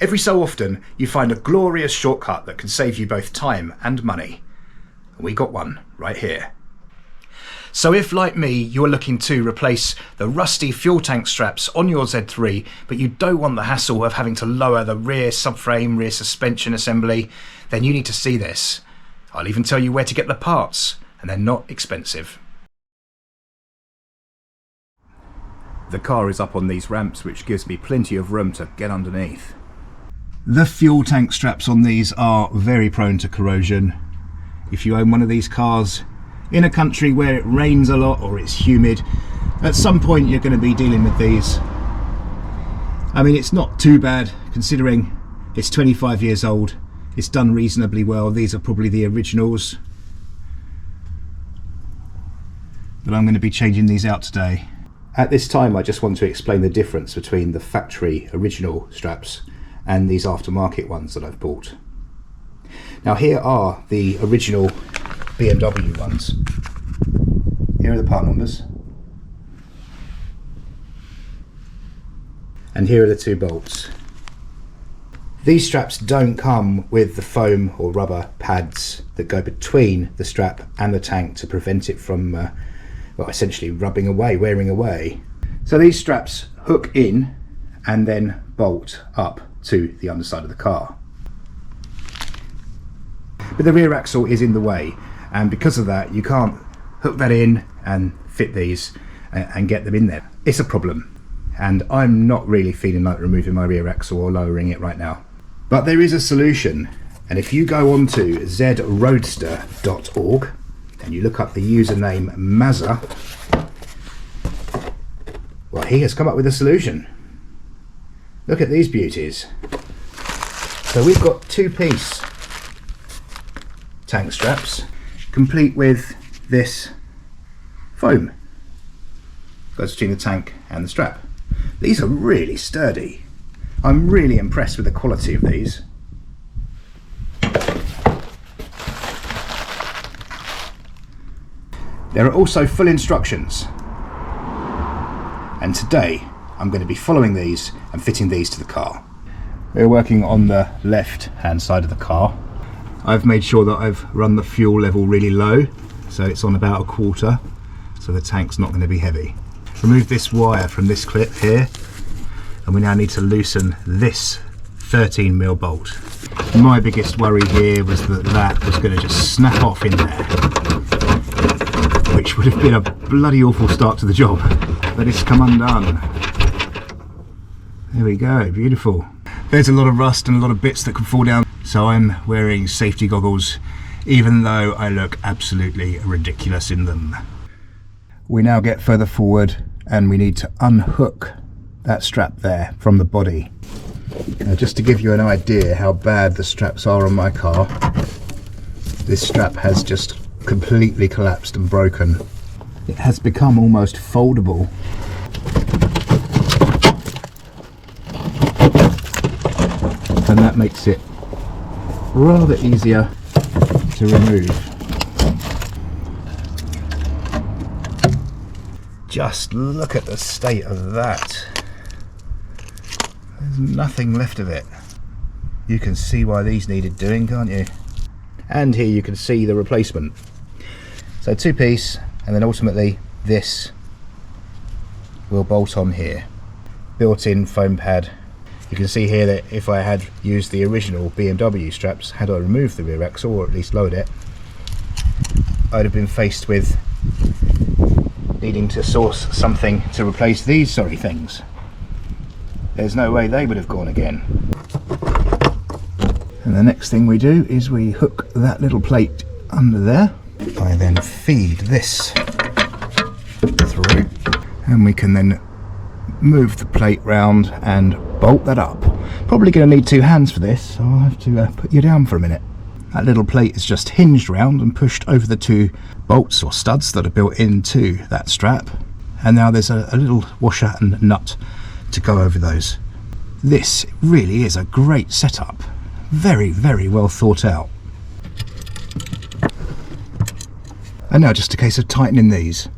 Every so often you find a glorious shortcut that can save you both time and money. And we got one right here. So if, like me, you're looking to replace the rusty fuel tank straps on your Z3, but you don't want the hassle of having to lower the rear subframe, rear suspension assembly, then you need to see this. I'll even tell you where to get the parts, and they're not expensive. The car is up on these ramps, which gives me plenty of room to get underneath. The fuel tank straps on these are very prone to corrosion. If you own one of these cars in a country where it rains a lot or it's humid, at some point you're going to be dealing with these. I mean, it's not too bad considering it's 25 years old. It's done reasonably well. These are probably the originals, but I'm going to be changing these out today. At this time I just want to explain the difference between the factory original straps and these aftermarket ones that I've bought. Now here are the original BMW ones. Here are the part numbers. And here are the 2 bolts. These straps don't come with the foam or rubber pads that go between the strap and the tank to prevent it from well, essentially rubbing away, wearing away. So these straps hook in and then bolt up to the underside of the car. But the rear axle is in the way, and because of that you can't hook that in and fit these and get them in there. It's a problem, and I'm not really feeling like removing my rear axle or lowering it right now. But there is a solution, and if you go on to zroadster.org and you look up the username Mazza, well, he has come up with a solution. Look at these beauties. So we've got 2-piece tank straps, complete with this foam. Goes between the tank and the strap. These are really sturdy. I'm really impressed with the quality of these. There are also full instructions, and today I'm going to be following these and fitting these to the car. We're working on the left hand side of the car. I've made sure that I've run the fuel level really low, so it's on about 1/4, so the tank's not going to be heavy. Remove this wire from this clip here, and we now need to loosen this 13mm bolt. My biggest worry here was that that was going to just snap off in there, which would have been a bloody awful start to the job, but it's come undone. There we go, beautiful. There's a lot of rust and a lot of bits that could fall down, so I'm wearing safety goggles, even though I look absolutely ridiculous in them. We now get further forward and we need to unhook that strap there from the body. Now, just to give you an idea how bad the straps are on my car, this strap has just completely collapsed and broken. It has become almost foldable. And that makes it rather easier to remove. Just look at the state of that. There's nothing left of it. You can see why these needed doing, can't you? And here you can see the replacement. So 2-piece, and then ultimately this will bolt on here. Built-in foam pad. You can see here that if I had used the original BMW straps, had I removed the rear axle, or at least lowered it, I'd have been faced with needing to source something to replace these sorry things. There's no way they would have gone again. And the next thing we do is we hook that little plate under there. I then feed this through, and we can then move the plate round and bolt that up. Probably going to need 2 hands for this, so I'll have to put you down for a minute. That little plate is just hinged round and pushed over the 2 bolts or studs that are built into that strap, and now there's a little washer and nut to go over those. This really is a great setup. Very, very well thought out. And now just a case of tightening these.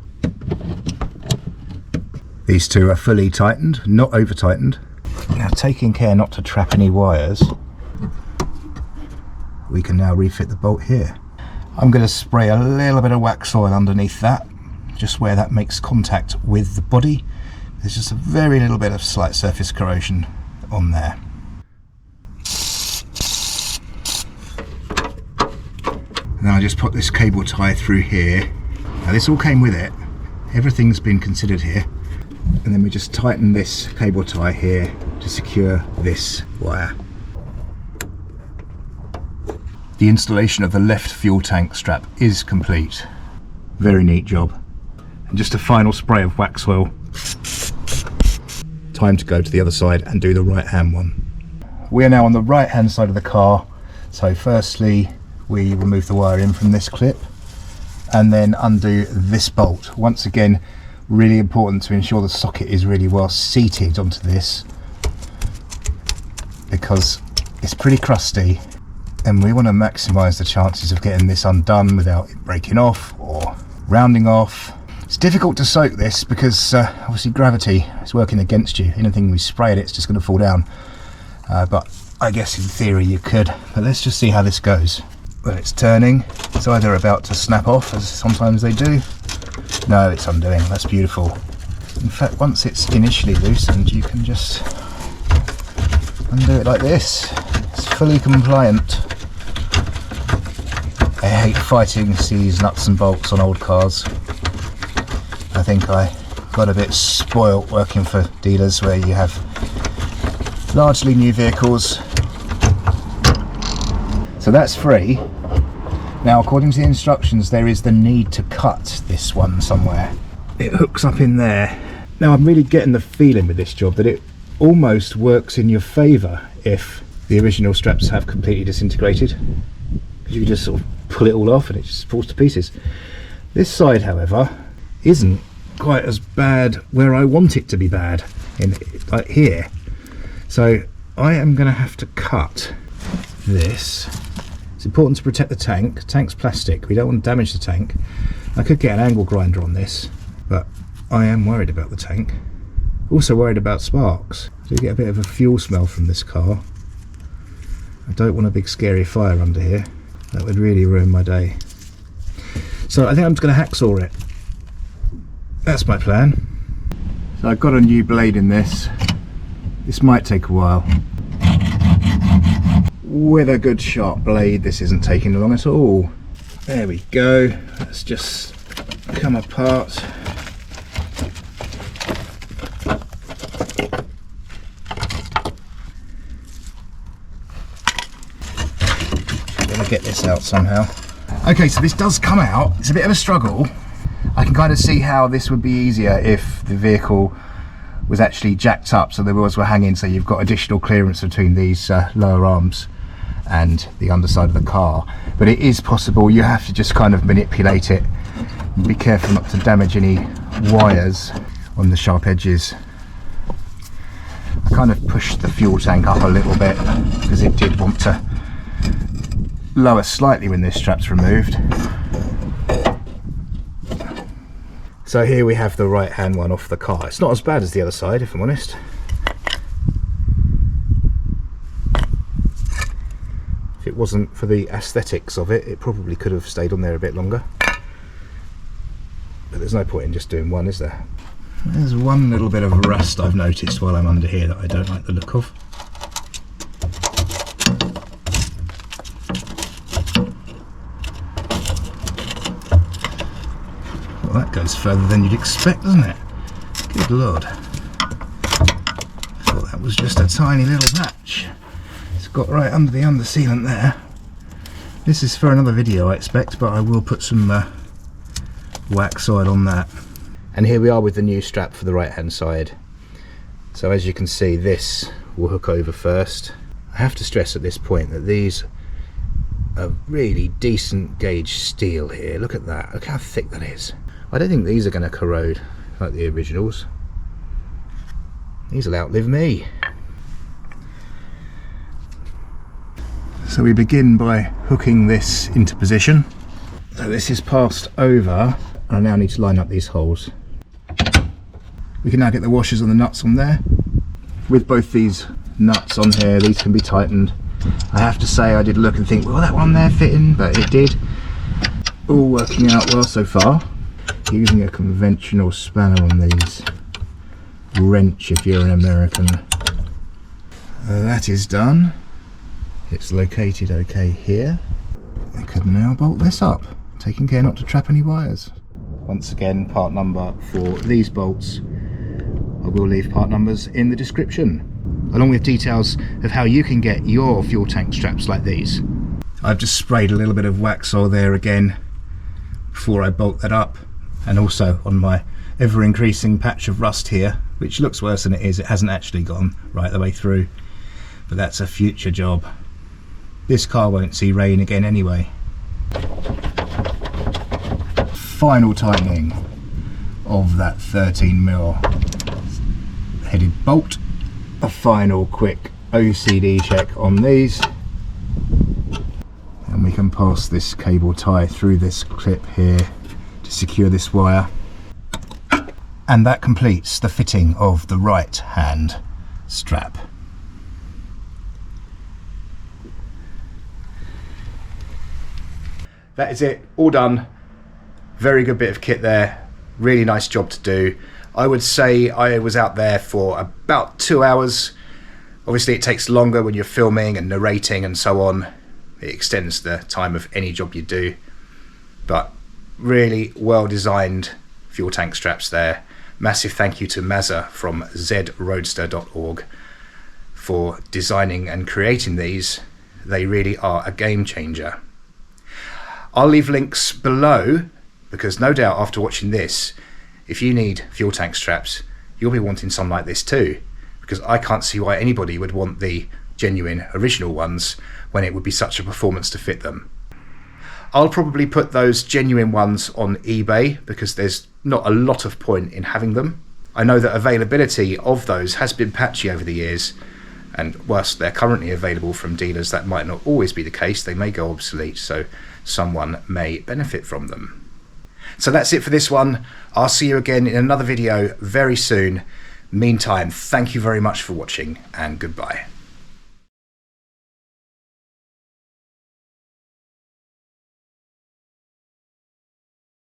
These 2 are fully tightened, not over tightened. Now taking care not to trap any wires, we can now refit the bolt here. I'm going to spray a little bit of wax oil underneath that, just where that makes contact with the body. There's just a very little bit of slight surface corrosion on there. And then I just put this cable tie through here. Now this all came with it, everything's been considered here. And then we just tighten this cable tie here to secure this wire. The installation of the left fuel tank strap is complete. Very neat job. And just a final spray of wax oil. Time to go to the other side and do the right hand one. We are now on the right hand side of the car. So firstly, we remove the wire in from this clip and then undo this bolt. Once again, really important to ensure the socket is really well seated onto this, because it's pretty crusty and we want to maximize the chances of getting this undone without it breaking off or rounding off. It's difficult to soak this because obviously gravity is working against you. Anything we spray at it's just going to fall down, but I guess in theory you could. But let's just see how this goes. Well, it's turning. It's either about to snap off, as sometimes they do. No, it's undoing. That's beautiful. In fact, once it's initially loosened, you can just undo it like this. It's fully compliant. I hate fighting these nuts and bolts on old cars. I think I got a bit spoilt working for dealers where you have largely new vehicles. So that's free. Now, according to the instructions, there is the need to cut this one somewhere. It hooks up in there. Now, I'm really getting the feeling with this job that it almost works in your favour if the original straps have completely disintegrated, because you can just sort of pull it all off and it just falls to pieces. This side, however, isn't quite as bad where I want it to be bad, like here. So I am going to have to cut this. It's important to protect the tank. Tank's plastic, we don't want to damage the tank. I could get an angle grinder on this, but I am worried about the tank. Also worried about sparks. I do get a bit of a fuel smell from this car. I don't want a big scary fire under here. That would really ruin my day. So I think I'm just going to hacksaw it. That's my plan. So I've got a new blade in this. This might take a while. With a good sharp blade, this isn't taking long at all. There we go. Let's just come apart. Gotta get this out somehow. Okay, so this does come out. It's a bit of a struggle. I can kind of see how this would be easier if the vehicle was actually jacked up so the wheels were hanging, so you've got additional clearance between these lower arms and the underside of the car. But it is possible. You have to just kind of manipulate it. Be careful not to damage any wires on the sharp edges. I kind of pushed the fuel tank up a little bit because it did want to lower slightly when this strap's removed. So here we have the right hand one off the car. It's not as bad as the other side, if I'm honest. If it wasn't for the aesthetics of it, it probably could have stayed on there a bit longer. But there's no point in just doing one, is there? There's one little bit of rust I've noticed while I'm under here that I don't like the look of. Well, that goes further than you'd expect, doesn't it? Good lord. I thought that was just a tiny little patch. It's got right under the undersealant there. This is for another video, I expect, but I will put some wax oil on that. And here we are with the new strap for the right hand side. So as you can see, this will hook over first. I have to stress at this point that these are really decent gauge steel here. Look at that, look how thick that is. I don't think these are going to corrode like the originals. These will outlive me. So we begin by hooking this into position. So this is passed over, and I now need to line up these holes. We can now get the washers and the nuts on there. With both these nuts on here. These can be tightened. I have to say I did look and think, well, that one there fitting, but it did. All working out well so far. Using a conventional spanner on these. Wrench if you're an American. That is done. It's located okay here. I could now bolt this up, taking care not to trap any wires. Once again, part number for these bolts. I will leave part numbers in the description, along with details of how you can get your fuel tank straps like these. I've just sprayed a little bit of wax oil there again before I bolt that up, and also on my ever increasing patch of rust here, which looks worse than it is. It hasn't actually gone right the way through, but that's a future job. This car won't see rain again anyway. Final tightening of that 13mm headed bolt. A final quick OCD check on these, and we can pass this cable tie through this clip here to secure this wire. And that completes the fitting of the right hand strap. That is it, all done. Very good bit of kit there, really nice job to do. I would say I was out there for about 2 hours. Obviously it takes longer when you're filming and narrating and so on. It extends the time of any job you do, but really well designed fuel tank straps there. Massive thank you to Mazza from zroadster.org for designing and creating these. They really are a game changer. I'll leave links below, because no doubt after watching this, if you need fuel tank straps, you'll be wanting some like this too, because I can't see why anybody would want the genuine original ones when it would be such a performance to fit them. I'll probably put those genuine ones on eBay because there's not a lot of point in having them. I know that availability of those has been patchy over the years, and whilst they're currently available from dealers, that might not always be the case. They may go obsolete, so someone may benefit from them. So that's it for this one. I'll see you again in another video very soon. Meantime, thank you very much for watching, and goodbye.